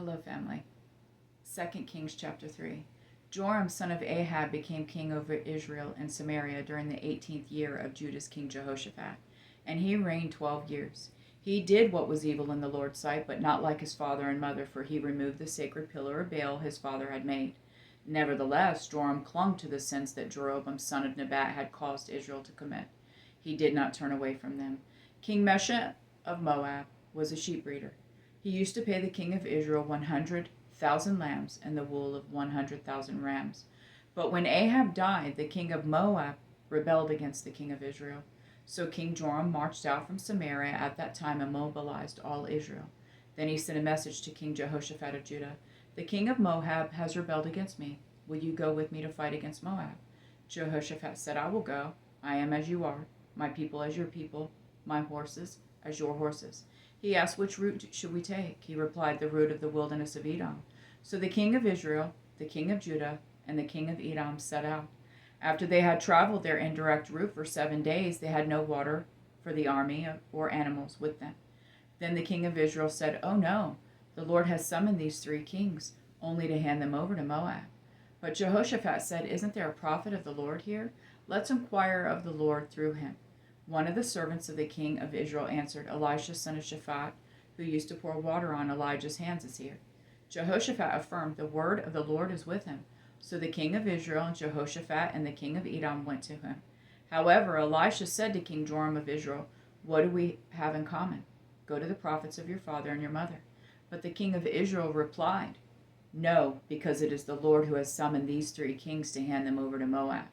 Hello, family. 2 Kings chapter 3. Joram, son of Ahab, became king over Israel and Samaria during the 18th year of Judah's king Jehoshaphat, and he reigned 12 years. He did what was evil in the Lord's sight, but not like his father and mother, for he removed the sacred pillar of Baal his father had made. Nevertheless, Joram clung to the sins that Jeroboam, son of Nebat, had caused Israel to commit. He did not turn away from them. King Mesha of Moab was a sheep breeder. He used to pay the king of Israel 100,000 lambs and the wool of 100,000 rams. But when Ahab died, the king of Moab rebelled against the king of Israel. So King Joram marched out from Samaria at that time and mobilized all Israel. Then he sent a message to King Jehoshaphat of Judah. The king of Moab has rebelled against me. Will you go with me to fight against Moab? Jehoshaphat said, I will go. I am as you are, my people as your people, my horses as your horses. He asked, which route should we take? He replied, the route of the wilderness of Edom. So the king of Israel, the king of Judah, and the king of Edom set out. After they had traveled their indirect route for 7 days, they had no water for the army or animals with them. Then the king of Israel said, Oh no, the Lord has summoned these 3 kings, only to hand them over to Moab. But Jehoshaphat said, Isn't there a prophet of the Lord here? Let's inquire of the Lord through him. One of the servants of the king of Israel answered, Elisha, son of Shaphat, who used to pour water on Elijah's hands, is here. Jehoshaphat affirmed, The word of the Lord is with him. So the king of Israel and Jehoshaphat and the king of Edom went to him. However, Elisha said to King Joram of Israel, What do we have in common? Go to the prophets of your father and your mother. But the king of Israel replied, No, because it is the Lord who has summoned these 3 kings to hand them over to Moab.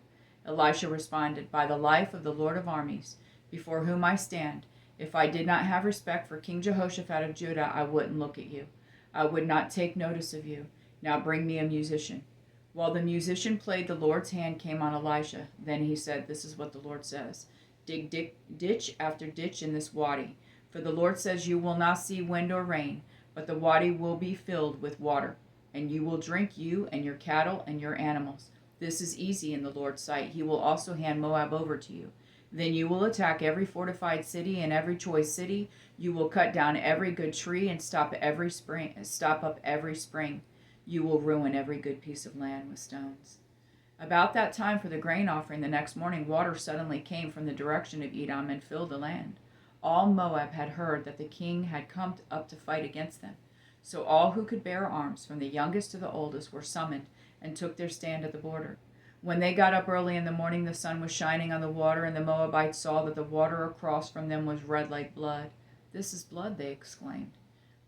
Elisha responded, By the life of the Lord of armies, before whom I stand, if I did not have respect for King Jehoshaphat of Judah, I wouldn't look at you. I would not take notice of you. Now bring me a musician. While the musician played, the Lord's hand came on Elisha. Then he said, This is what the Lord says. Dig ditch after ditch in this wadi. For the Lord says, You will not see wind or rain, but the wadi will be filled with water, and you will drink, you and your cattle and your animals. This is easy in the Lord's sight. He will also hand Moab over to you. Then you will attack every fortified city and every choice city. You will cut down every good tree and stop up every spring. You will ruin every good piece of land with stones. About that time for the grain offering the next morning, water suddenly came from the direction of Edom and filled the land. All Moab had heard that the king had come up to fight against them. So all who could bear arms, from the youngest to the oldest, were summoned and took their stand at the border. When they got up early in the morning, the sun was shining on the water, and the Moabites saw that the water across from them was red like blood. This is blood, they exclaimed.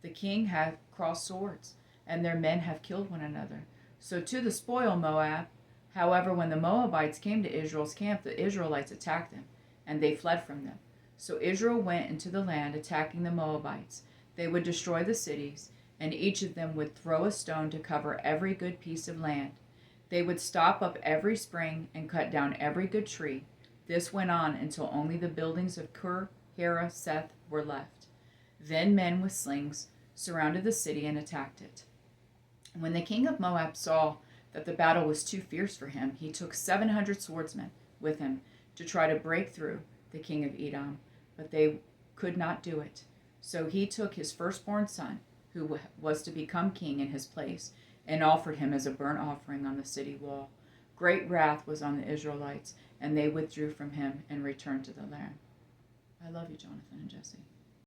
The king hath crossed swords, and their men have killed one another. So to the spoil, Moab. However, when the Moabites came to Israel's camp, the Israelites attacked them, and they fled from them. So Israel went into the land, attacking the Moabites. They would destroy the cities, and each of them would throw a stone to cover every good piece of land. They would stop up every spring and cut down every good tree. This went on until only the buildings of Kur, Hera, Seth were left. Then men with slings surrounded the city and attacked it. When the king of Moab saw that the battle was too fierce for him, he took 700 swordsmen with him to try to break through the king of Edom, but they could not do it. So he took his firstborn son, who was to become king in his place, and offered him as a burnt offering on the city wall. Great wrath was on the Israelites, and they withdrew from him and returned to the land. I love you, Jonathan and Jesse.